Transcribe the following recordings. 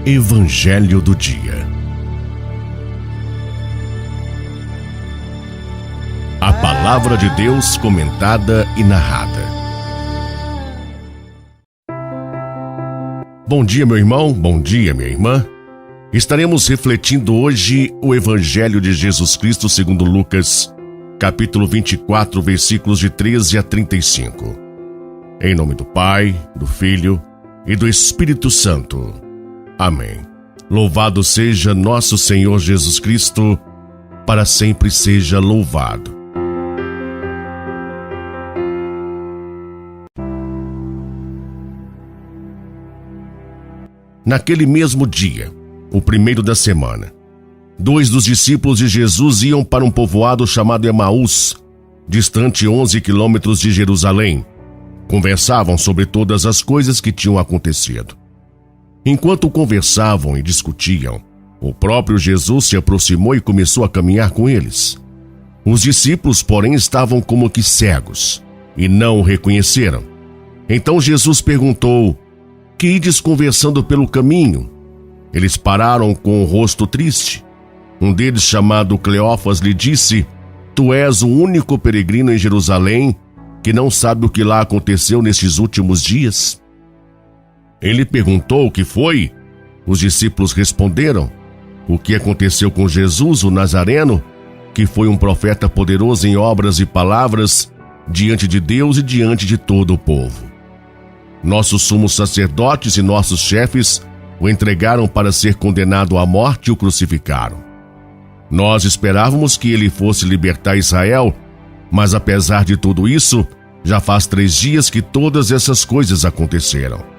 Evangelho do Dia. A Palavra de Deus comentada e narrada. Bom dia, meu irmão, bom dia, minha irmã. Estaremos refletindo hoje o Evangelho de Jesus Cristo segundo Lucas, capítulo 24, versículos de 13 a 35. Em nome do Pai, do Filho e do Espírito Santo. Amém. Louvado seja nosso Senhor Jesus Cristo, para sempre seja louvado. Naquele mesmo dia, o primeiro da semana, 2 dos discípulos de Jesus iam para um povoado chamado Emaús, distante 11 quilômetros de Jerusalém. Conversavam sobre todas as coisas que tinham acontecido. Enquanto conversavam e discutiam, o próprio Jesus se aproximou e começou a caminhar com eles. Os discípulos, porém, estavam como que cegos e não o reconheceram. Então Jesus perguntou: "Que ides conversando pelo caminho?" Eles pararam com o rosto triste. Um deles, chamado Cleófas, lhe disse: "Tu és o único peregrino em Jerusalém que não sabe o que lá aconteceu nestes últimos dias?" Ele perguntou o que foi. Os discípulos responderam: "O que aconteceu com Jesus, o Nazareno, que foi um profeta poderoso em obras e palavras diante de Deus e diante de todo o povo. Nossos sumos sacerdotes e nossos chefes o entregaram para ser condenado à morte e o crucificaram. Nós esperávamos que ele fosse libertar Israel, mas apesar de tudo isso, já faz 3 dias que todas essas coisas aconteceram.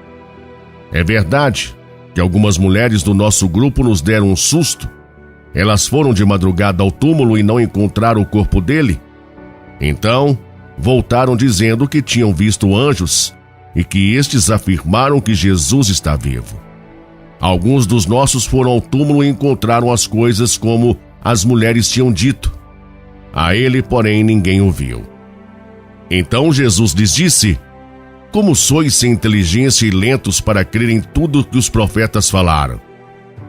É verdade que algumas mulheres do nosso grupo nos deram um susto. Elas foram de madrugada ao túmulo e não encontraram o corpo dele. Então, voltaram dizendo que tinham visto anjos e que estes afirmaram que Jesus está vivo. Alguns dos nossos foram ao túmulo e encontraram as coisas como as mulheres tinham dito. A ele, porém, ninguém o viu." Então Jesus lhes disse: "Como sois sem inteligência e lentos para crer em tudo que os profetas falaram?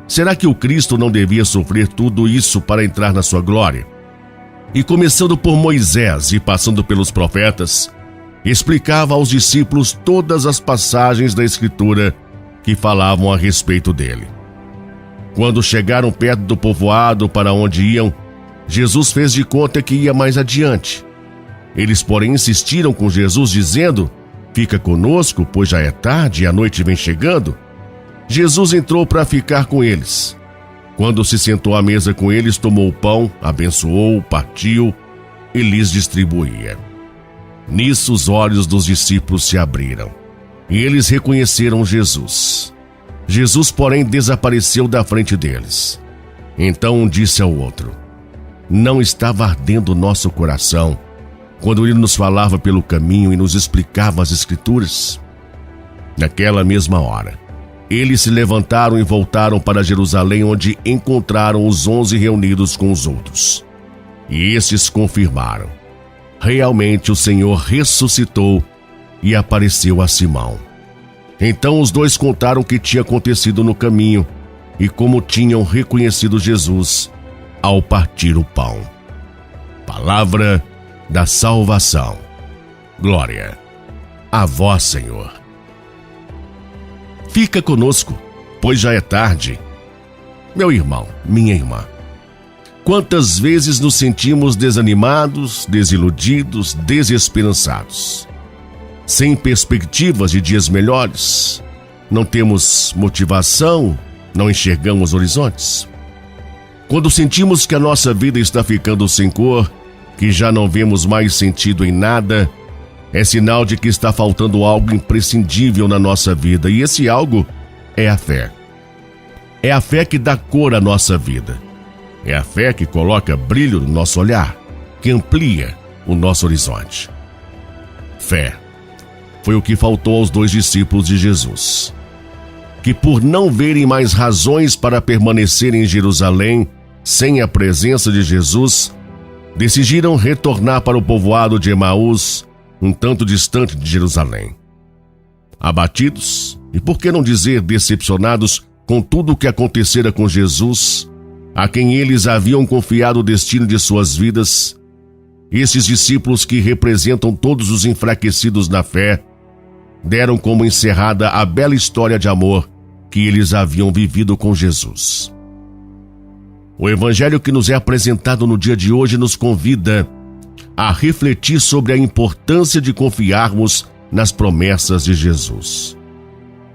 Será que o Cristo não devia sofrer tudo isso para entrar na sua glória?" E começando por Moisés e passando pelos profetas, explicava aos discípulos todas as passagens da Escritura que falavam a respeito dele. Quando chegaram perto do povoado para onde iam, Jesus fez de conta que ia mais adiante. Eles, porém, insistiram com Jesus, dizendo: "Fica conosco, pois já é tarde e a noite vem chegando." Jesus entrou para ficar com eles. Quando se sentou à mesa com eles, tomou o pão, abençoou, partiu e lhes distribuía. Nisso os olhos dos discípulos se abriram, e eles reconheceram Jesus. Jesus, porém, desapareceu da frente deles. Então um disse ao outro: "Não estava ardendo o nosso coração quando ele nos falava pelo caminho e nos explicava as Escrituras?" Naquela mesma hora, eles se levantaram e voltaram para Jerusalém, onde encontraram os 11 reunidos com os outros. E estes confirmaram: realmente o Senhor ressuscitou e apareceu a Simão. Então os 2 contaram o que tinha acontecido no caminho e como tinham reconhecido Jesus ao partir o pão. Palavra da salvação. Glória a vós, Senhor. Fica conosco, pois já é tarde. Meu irmão, minha irmã, quantas vezes nos sentimos desanimados, desiludidos, desesperançados, sem perspectivas de dias melhores? Não temos motivação, não enxergamos horizontes. Quando sentimos que a nossa vida está ficando sem cor, que já não vemos mais sentido em nada, é sinal de que está faltando algo imprescindível na nossa vida, e esse algo é a fé. É a fé que dá cor à nossa vida. É a fé que coloca brilho no nosso olhar, que amplia o nosso horizonte. Fé foi o que faltou aos 2 discípulos de Jesus, que por não verem mais razões para permanecer em Jerusalém sem a presença de Jesus, decidiram retornar para o povoado de Emaús, um tanto distante de Jerusalém. Abatidos, e por que não dizer decepcionados com tudo o que acontecera com Jesus, a quem eles haviam confiado o destino de suas vidas, esses discípulos que representam todos os enfraquecidos na fé, deram como encerrada a bela história de amor que eles haviam vivido com Jesus. O evangelho que nos é apresentado no dia de hoje nos convida a refletir sobre a importância de confiarmos nas promessas de Jesus.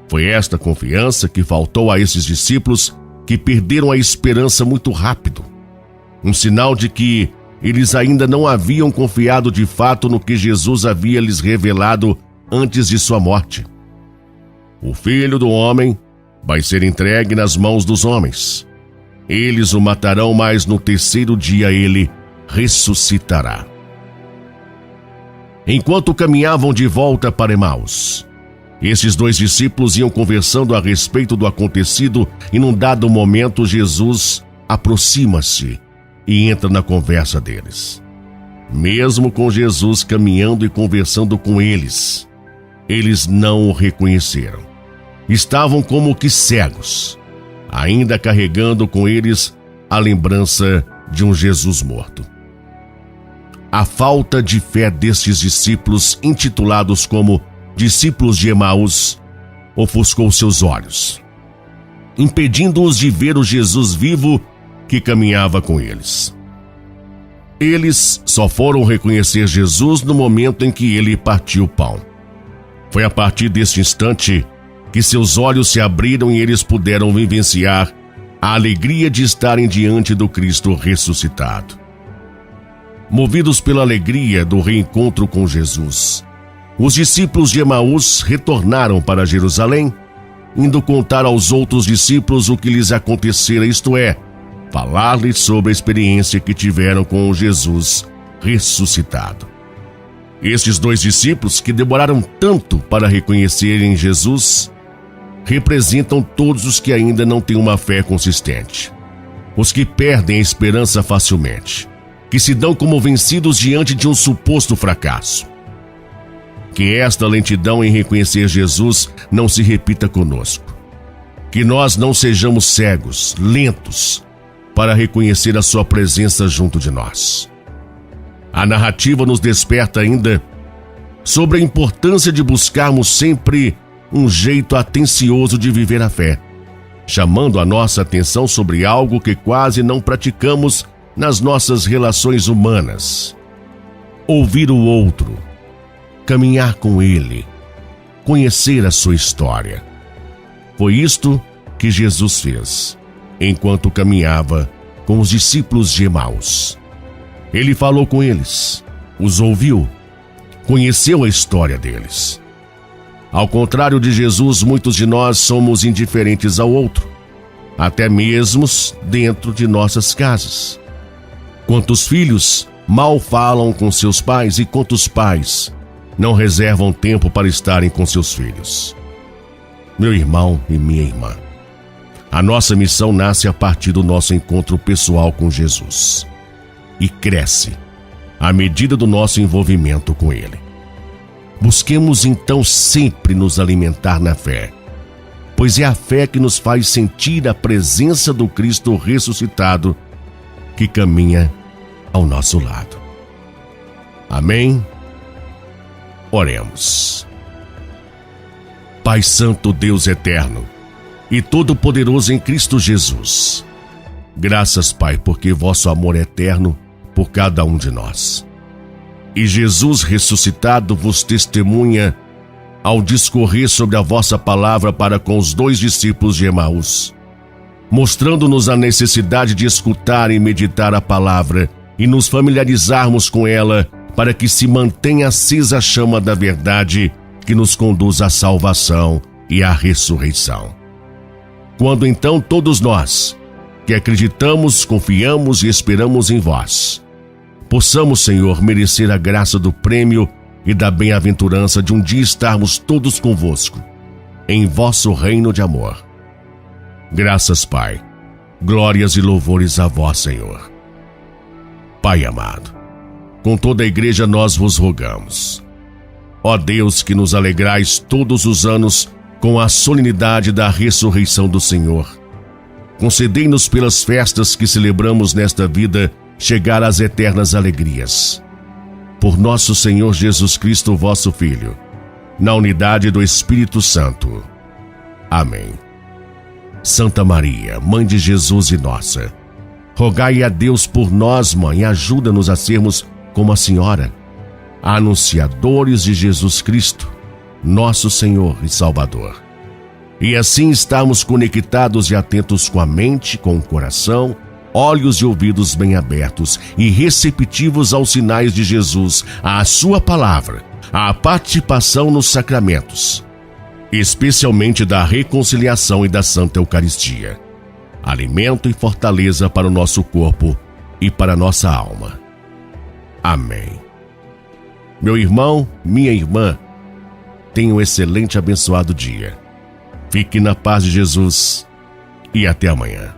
Foi esta confiança que faltou a esses discípulos que perderam a esperança muito rápido. Um sinal de que eles ainda não haviam confiado de fato no que Jesus havia lhes revelado antes de sua morte. O Filho do Homem vai ser entregue nas mãos dos homens. Eles o matarão, mas no terceiro dia ele ressuscitará. Enquanto caminhavam de volta para Emaús, esses dois discípulos iam conversando a respeito do acontecido e num dado momento Jesus aproxima-se e entra na conversa deles. Mesmo com Jesus caminhando e conversando com eles, eles não o reconheceram. Estavam como que cegos, ainda carregando com eles a lembrança de um Jesus morto. A falta de fé destes discípulos, intitulados como discípulos de Emaús, ofuscou seus olhos, impedindo-os de ver o Jesus vivo que caminhava com eles. Eles só foram reconhecer Jesus no momento em que ele partiu o pão. Foi a partir desse instante que seus olhos se abriram e eles puderam vivenciar a alegria de estarem diante do Cristo ressuscitado. Movidos pela alegria do reencontro com Jesus, os discípulos de Emaús retornaram para Jerusalém, indo contar aos outros discípulos o que lhes acontecera, isto é, falar-lhes sobre a experiência que tiveram com o Jesus ressuscitado. Estes dois discípulos, que demoraram tanto para reconhecerem Jesus, representam todos os que ainda não têm uma fé consistente, os que perdem a esperança facilmente, que se dão como vencidos diante de um suposto fracasso. Que esta lentidão em reconhecer Jesus não se repita conosco. Que nós não sejamos cegos, lentos, para reconhecer a sua presença junto de nós. A narrativa nos desperta ainda sobre a importância de buscarmos sempre um jeito atencioso de viver a fé, chamando a nossa atenção sobre algo que quase não praticamos nas nossas relações humanas: ouvir o outro, caminhar com ele, conhecer a sua história. Foi isto que Jesus fez enquanto caminhava com os discípulos de Emaús. Ele falou com eles, os ouviu, conheceu a história deles. Ao contrário de Jesus, muitos de nós somos indiferentes ao outro, até mesmo dentro de nossas casas. Quantos filhos mal falam com seus pais e quantos pais não reservam tempo para estarem com seus filhos? Meu irmão e minha irmã, a nossa missão nasce a partir do nosso encontro pessoal com Jesus e cresce à medida do nosso envolvimento com Ele. Busquemos então sempre nos alimentar na fé, pois é a fé que nos faz sentir a presença do Cristo ressuscitado que caminha ao nosso lado. Amém? Oremos. Pai Santo, Deus eterno e todo-poderoso em Cristo Jesus, graças, Pai, porque vosso amor é eterno por cada um de nós. E Jesus ressuscitado vos testemunha ao discorrer sobre a vossa palavra para com os dois discípulos de Emaús, mostrando-nos a necessidade de escutar e meditar a palavra e nos familiarizarmos com ela para que se mantenha acesa a chama da verdade que nos conduz à salvação e à ressurreição. Quando então todos nós, que acreditamos, confiamos e esperamos em vós, possamos, Senhor, merecer a graça do prêmio e da bem-aventurança de um dia estarmos todos convosco, em vosso reino de amor. Graças, Pai, glórias e louvores a vós, Senhor. Pai amado, com toda a igreja nós vos rogamos. Ó Deus, que nos alegrais todos os anos com a solenidade da ressurreição do Senhor. Concedei-nos pelas festas que celebramos nesta vida chegar às eternas alegrias. Por nosso Senhor Jesus Cristo, vosso Filho, na unidade do Espírito Santo. Amém. Santa Maria, Mãe de Jesus e nossa, rogai a Deus por nós, Mãe, e ajuda-nos a sermos como a Senhora, anunciadores de Jesus Cristo, nosso Senhor e Salvador. E assim estarmos conectados e atentos com a mente, com o coração, olhos e ouvidos bem abertos e receptivos aos sinais de Jesus, à sua palavra, à participação nos sacramentos, especialmente da reconciliação e da Santa Eucaristia, alimento e fortaleza para o nosso corpo e para a nossa alma. Amém. Meu irmão, minha irmã, tenha um excelente e abençoado dia. Fique na paz de Jesus e até amanhã.